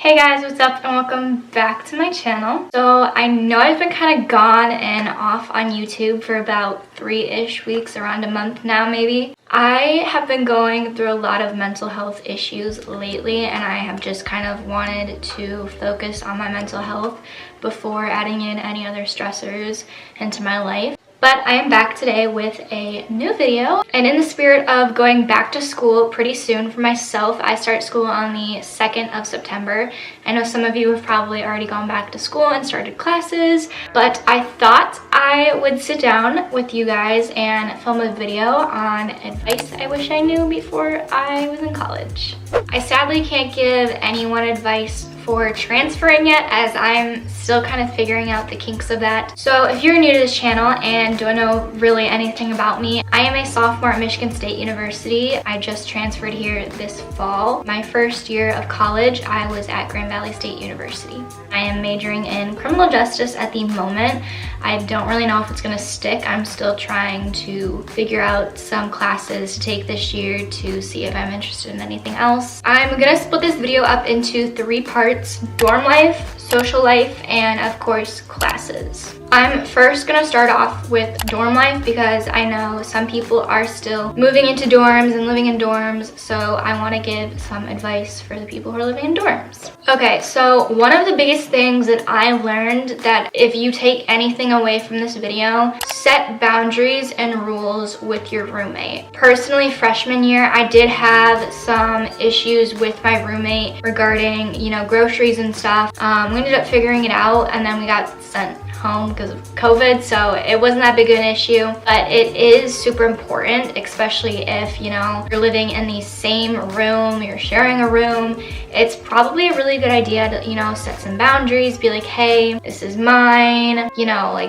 Hey guys, what's up and welcome back to my channel. So I know I've been kind of gone and off on YouTube for about 3-ish weeks, around a month now maybe. I have been going through a lot of mental health issues lately, and I have just kind of wanted to focus on my mental health before adding in any other stressors into my life. But I am back today with a new video, and in the spirit of going back to school pretty soon for myself, I start school on the 2nd of September. I know some of you have probably already gone back to school and started classes, but I thought I would sit down with you guys and film a video on advice I wish I knew before I was in college. I sadly can't give anyone advice for transferring yet, as I'm still kind of figuring out the kinks of that. So if you're new to this channel and don't know really anything about me, I am a sophomore at Michigan State University. I just transferred here this fall. My first year of college, I was at Grand Valley State University. I am majoring in criminal justice at the moment. I don't really know if it's gonna stick. I'm still trying to figure out some classes to take this year to see if I'm interested in anything else. I'm gonna split this video up into 3 parts: dorm life, social life, and of course classes. I'm first gonna start off with dorm life because I know some people are still moving into dorms and living in dorms, so I want to give some advice for the people who are living in dorms. Okay, so one of the biggest things that I learned, that if you take anything away from this video, set boundaries and rules with your roommate. Personally, freshman year, I did have some issues with my roommate regarding, groceries and stuff. We ended up figuring it out, and then we got sent home because of COVID, so it wasn't that big of an issue. But it is super important, especially if you're living in the same room, you're sharing a room. It's probably a really good idea to set some boundaries, be like, hey, this is mine,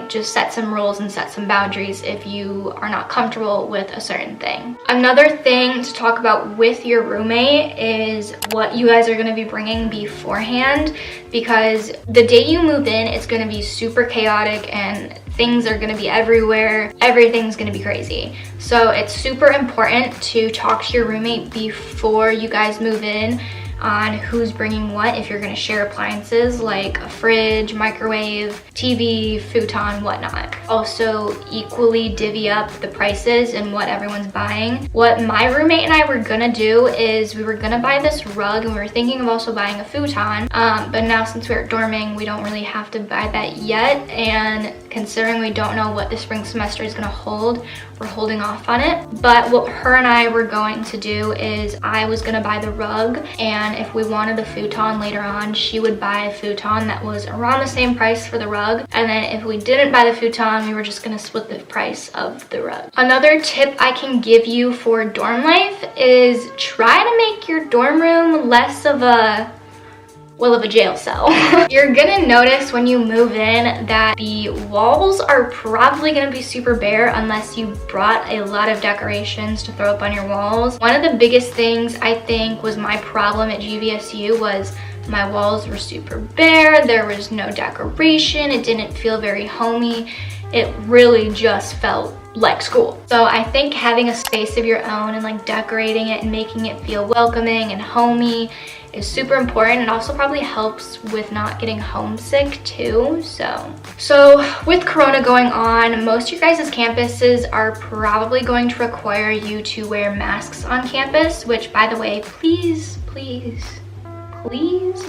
just set some rules and set some boundaries if you are not comfortable with a certain thing. Another thing to talk about with your roommate is what you guys are going to be bringing beforehand, because the day you move in, it's going to be super chaotic and things are going to be everywhere. Everything's going to be crazy. So it's super important to talk to your roommate before you guys move in on who's bringing what, if you're going to share appliances like a fridge, microwave, TV, futon, whatnot. Also, equally divvy up the prices and what everyone's buying. What my roommate and I were gonna do is we were gonna buy this rug, and we were thinking of also buying a futon, but now since we're dorming, we don't really have to buy that yet, and considering we don't know what the spring semester is gonna hold, we're holding off on it. But what her and I were going to do is I was gonna buy the rug, and if we wanted a futon later on, she would buy a futon that was around the same price for the rug. And then if we didn't buy the futon, we were just gonna split the price of the rug. Another tip I can give you for dorm life is try to make your dorm room less of a jail cell. You're gonna notice when you move in that the walls are probably gonna be super bare unless you brought a lot of decorations to throw up on your walls. One of the biggest things I think was my problem at GVSU was my walls were super bare. There was no decoration. It didn't feel very homey. It really just felt like school. So I think having a space of your own and decorating it and making it feel welcoming and homey is super important. It also probably helps with not getting homesick too. So with Corona going on, most of your guys' campuses are probably going to require you to wear masks on campus, which, by the way, please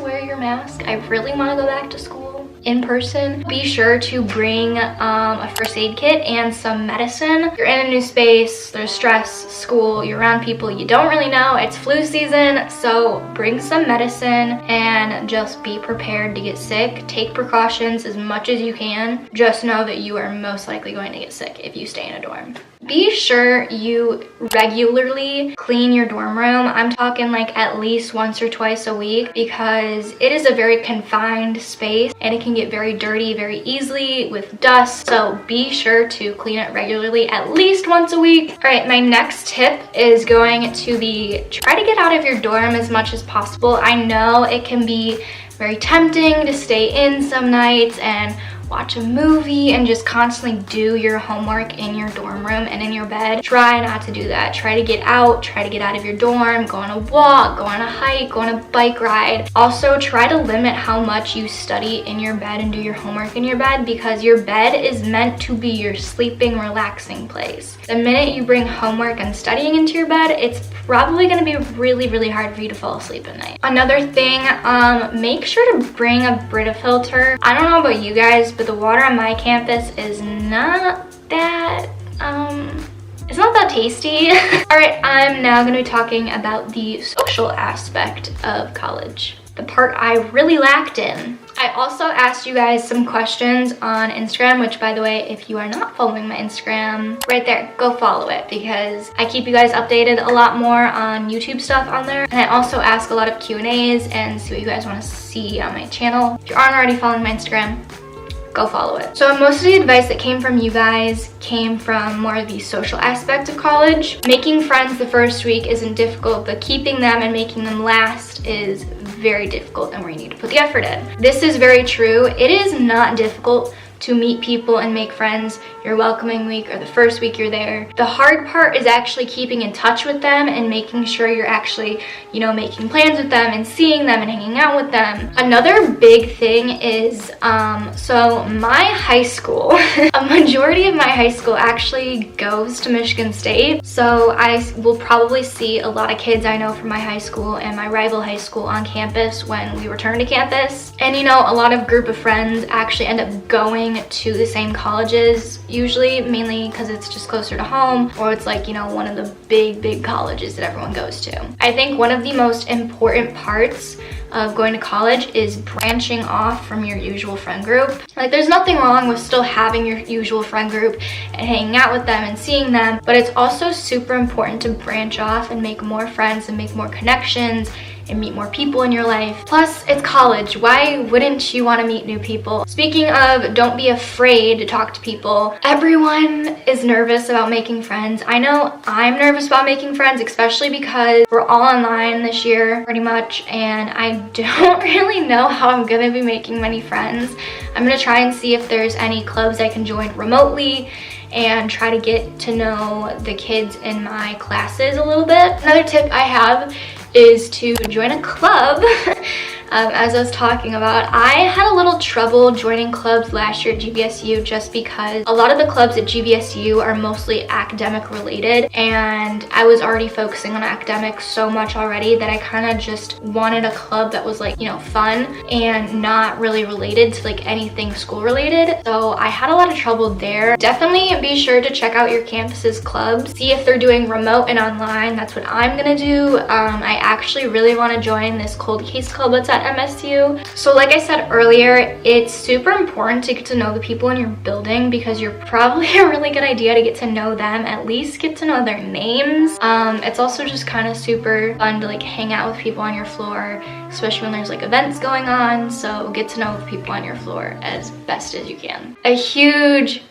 wear your mask. I really want to go back to school in person. Be sure to bring a first aid kit and some medicine. You're in a new space, there's stress, school, you're around people you don't really know, it's flu season, so bring some medicine and just be prepared to get sick. Take precautions as much as you can. Just know that you are most likely going to get sick if you stay in a dorm. Be sure you regularly clean your dorm room. I'm talking at least once or twice a week, because it is a very confined space and it can get very dirty very easily with dust. So be sure to clean it regularly, at least once a week. All right, my next tip is going to be try to get out of your dorm as much as possible. I know it can be very tempting to stay in some nights and watch a movie and just constantly do your homework in your dorm room and in your bed. Try not to do that. Try to get out, try to get out of your dorm, go on a walk, go on a hike, go on a bike ride. Also, try to limit how much you study in your bed and do your homework in your bed, because your bed is meant to be your sleeping, relaxing place. The minute you bring homework and studying into your bed, it's probably going to be really, really hard for you to fall asleep at night. Another thing, make sure to bring a Brita filter. I don't know about you guys, but the water on my campus is not that, it's not that tasty. All right, I'm now going to be talking about the social aspect of college, the part I really lacked in. I also asked you guys some questions on Instagram, which, by the way, if you are not following my Instagram, right there, go follow it, because I keep you guys updated a lot more on YouTube stuff on there. And I also ask a lot of Q&As and see what you guys want to see on my channel. If you aren't already following my Instagram, go follow it. So most of the advice that came from you guys came from more of the social aspect of college. Making friends the first week isn't difficult, but keeping them and making them last is very difficult, and where you need to put the effort in. This is very true. It is not difficult to meet people and make friends your welcoming week or the first week you're there. The hard part is actually keeping in touch with them and making sure you're actually, you know, making plans with them and seeing them and hanging out with them. Another big thing is, so my high school, a majority of my high school actually goes to Michigan State. So I will probably see a lot of kids I know from my high school and my rival high school on campus when we return to campus. And you know, a lot of group of friends actually end up going to the same colleges, usually, mainly because it's just closer to home, or it's like, you know, one of the big colleges that everyone goes to. I think one of the most important parts of going to college is branching off from your usual friend group. Like, there's nothing wrong with still having your usual friend group and hanging out with them and seeing them, but it's also super important to branch off and make more friends and make more connections and meet more people in your life. Plus, it's college. Why wouldn't you want to meet new people? Speaking of, don't be afraid to talk to people. Everyone is nervous about making friends. I know I'm nervous about making friends, especially because we're all online this year pretty much, and I don't really know how I'm gonna be making many friends. I'm gonna try and see if there's any clubs I can join remotely and try to get to know the kids in my classes a little bit. Another tip I have is to join a club. As I was talking about, I had a little trouble joining clubs last year at GVSU just because a lot of the clubs at GVSU are mostly academic related, and I was already focusing on academics so much already that I kind of just wanted a club that was, like, you know, fun and not really related to like anything school related. So I had a lot of trouble there. Definitely be sure to check out your campus's clubs, see if they're doing remote and online. That's what I'm gonna do. I actually really want to join this cold case club that's at MSU. So like I said earlier, it's super important to get to know the people in your building, because you're probably a really good idea to get to know them, at least get to know their names. It's also just kind of super fun to like hang out with people on your floor, especially when there's like events going on. So get to know the people on your floor as best as you can. A huge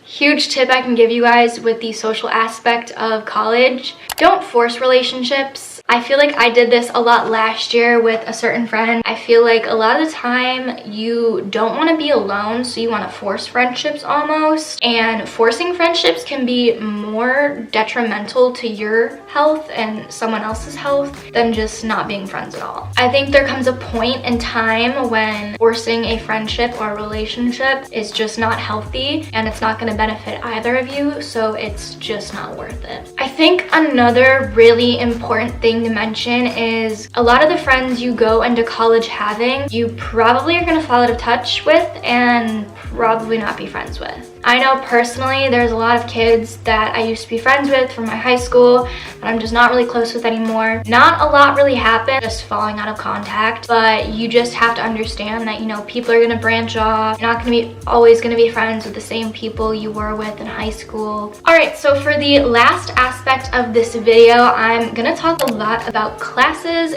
tip I can give you guys with the social aspect of college: don't force relationships. I feel like I did this a lot last year with a certain friend. I feel like a lot of the time you don't want to be alone, so you want to force friendships almost. And forcing friendships can be more detrimental to your health and someone else's health than just not being friends at all. I think there comes a point in time when forcing a friendship or a relationship is just not healthy, and it's not going to benefit either of you, so it's just not worth it. I think another really important thing to mention is a lot of the friends you go into college having, you probably are going to fall out of touch with and probably not be friends with. I know personally there's a lot of kids that I used to be friends with from my high school that I'm just not really close with anymore. Not a lot really happened, just falling out of contact, but you just have to understand that, you know, people are gonna branch off. You're not gonna be always gonna be friends with the same people you were with in high school. All right, so for the last aspect of this video, I'm gonna talk a lot about classes.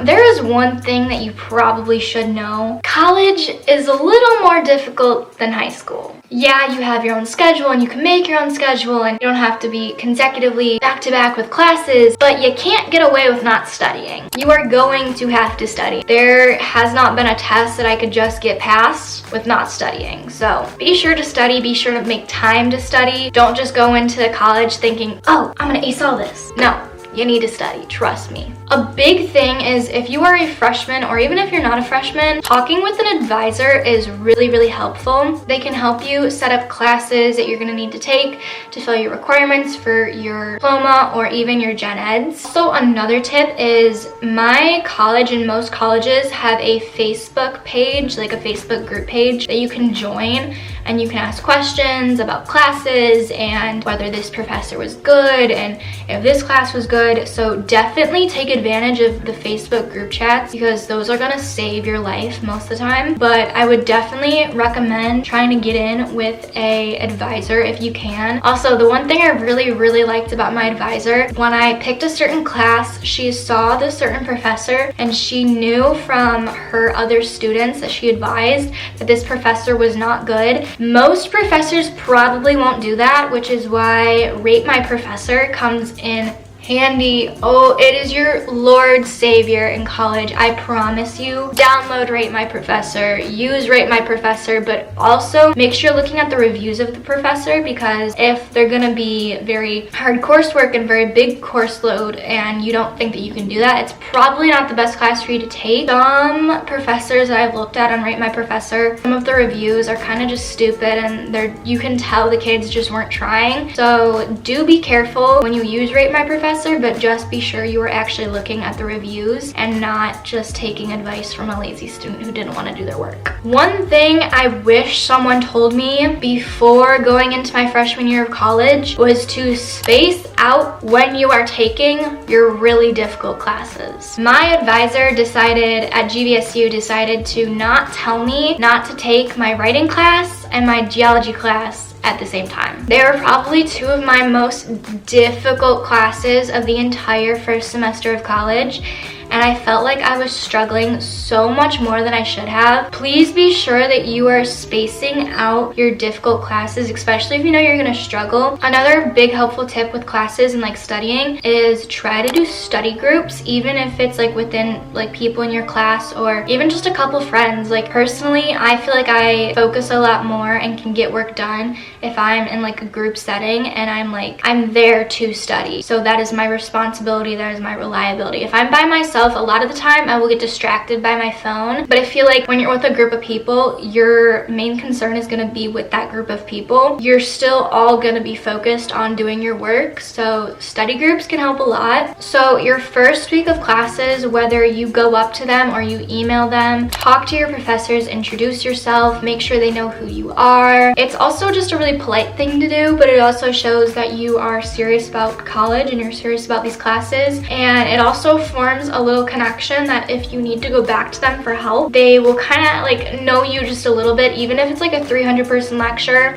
There is one thing that you probably should know. College is a little more difficult than high school. Yeah, you have your own schedule and you can make your own schedule and you don't have to be consecutively back to back with classes, but you can't get away with not studying. You are going to have to study. There has not been a test that I could just get passed with not studying. So be sure to study, be sure to make time to study. Don't just go into college thinking, oh, I'm gonna ace all this. No. You need to study, trust me. A big thing is if you are a freshman or even if you're not a freshman, talking with an advisor is really, really helpful. They can help you set up classes that you're gonna need to take to fill your requirements for your diploma or even your gen eds. So another tip is my college and most colleges have a Facebook page, like a Facebook group page that you can join, and you can ask questions about classes and whether this professor was good and if this class was good. So definitely take advantage of the Facebook group chats because those are gonna save your life most of the time. But I would definitely recommend trying to get in with a advisor if you can. Also, the one thing I really, really liked about my advisor, when I picked a certain class, she saw the certain professor and she knew from her other students that she advised that this professor was not good. Most professors probably won't do that, which is why Rate My Professor comes in handy. Oh, it is your Lord Savior in college. I promise you. Download Rate My Professor, use Rate My Professor, but also make sure you're looking at the reviews of the professor, because if they're gonna be very hard coursework and very big course load and you don't think that you can do that, it's probably not the best class for you to take. Some professors that I've looked at on Rate My Professor, some of the reviews are kind of just stupid and you can tell the kids just weren't trying. So do be careful when you use Rate My Professor, but just be sure you are actually looking at the reviews and not just taking advice from a lazy student who didn't want to do their work. One thing I wish someone told me before going into my freshman year of college was to space out when you are taking your really difficult classes. My advisor at GVSU decided to not tell me not to take my writing class and my geology class at the same time. They were probably two of my most difficult classes of the entire first semester of college, and I felt like I was struggling so much more than I should have. Please be sure that you are spacing out your difficult classes, especially if you know you're gonna struggle. Another big helpful tip with classes and like studying is try to do study groups, even if it's like within like people in your class or even just a couple friends. Like personally, I feel like I focus a lot more and can get work done if I'm in like a group setting and I'm there to study. So that is my responsibility, that is my reliability. If I'm by myself, a lot of the time I will get distracted by my phone, but I feel like when you're with a group of people, your main concern is going to be with that group of people. You're still all going to be focused on doing your work, so study groups can help a lot. So your first week of classes, whether you go up to them or you email them, talk to your professors, introduce yourself, make sure they know who you are. It's also just a really polite thing to do, but it also shows that you are serious about college and you're serious about these classes, and it also forms a little connection that if you need to go back to them for help, they will kind of like know you just a little bit. Even if it's like a 300-person lecture,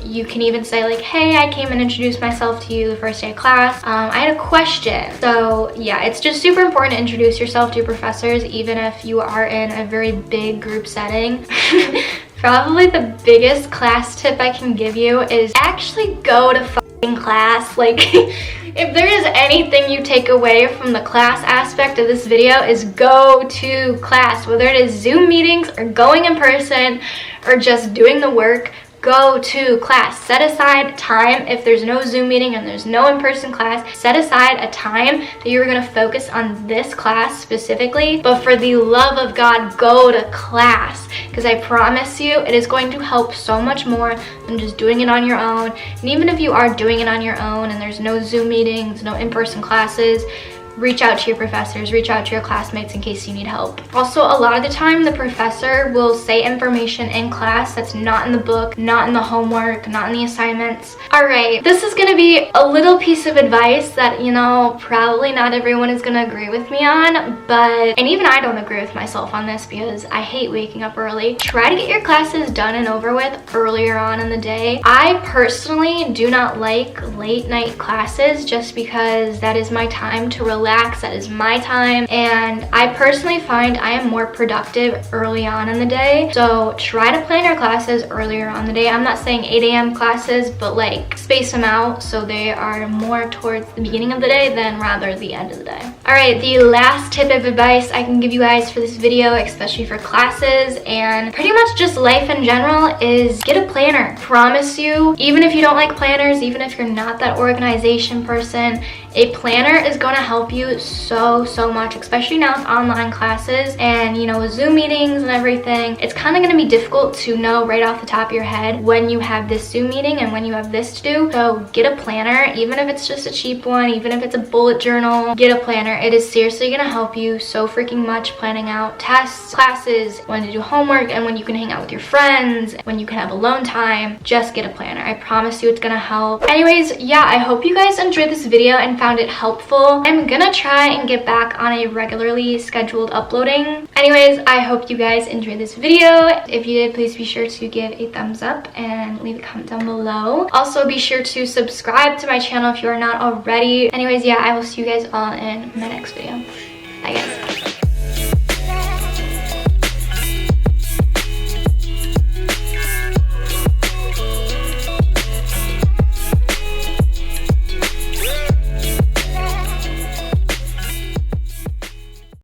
you can even say like, hey, I came and introduced myself to you the first day of class. I had a question. So yeah, it's just super important to introduce yourself to your professors, even if you are in a very big group setting. Probably the biggest class tip I can give you is actually go to class. Like if there is anything you take away from the class aspect of this video, is go to class. Whether it is Zoom meetings or going in person or just doing the work, go to class. Set aside time. If there's no Zoom meeting and there's no in-person class, set aside a time that you're going to focus on this class specifically. But for the love of God, go to class, because I promise you it is going to help so much more than just doing it on your own. And even if you are doing it on your own and there's no Zoom meetings, no in-person classes, reach out to your professors, reach out to your classmates in case you need help. Also, a lot of the time the professor will say information in class that's not in the book, not in the homework, not in the assignments. Alright, this is gonna be a little piece of advice that, you know, probably not everyone is gonna agree with me on, and even I don't agree with myself on this because I hate waking up early. Try to get your classes done and over with earlier on in the day. I personally do not like late night classes just because that is my time to relax relax. That is my time, and I personally find I am more productive early on in the day. So try to plan your classes earlier on the day. I'm not saying 8 a.m. classes, but like space them out so they are more towards the beginning of the day than rather the end of the day. All right, the last tip of advice I can give you guys for this video, especially for classes and pretty much just life in general, is get a planner. Promise you, even if you don't like planners, even if you're not that organization person, a planner is going to help you so much, especially now with online classes and, you know, with Zoom meetings and everything. It's kind of going to be difficult to know right off the top of your head when you have this Zoom meeting and when you have this to do. So get a planner, even if it's just a cheap one, even if it's a bullet journal, get a planner. It is seriously going to help you so freaking much planning out tests, classes, when to do homework, and when you can hang out with your friends, when you can have alone time. Just get a planner. I promise you it's going to help. Anyways, yeah, I hope you guys enjoyed this video and found it helpful. I'm gonna try and get back on a regularly scheduled uploading. Anyways, I hope you guys enjoyed this video. If you did, please be sure to give a thumbs up and leave a comment down below. Also, be sure to subscribe to my channel if you are not already. Anyways, yeah, I will see you guys all in my next video. Bye guys.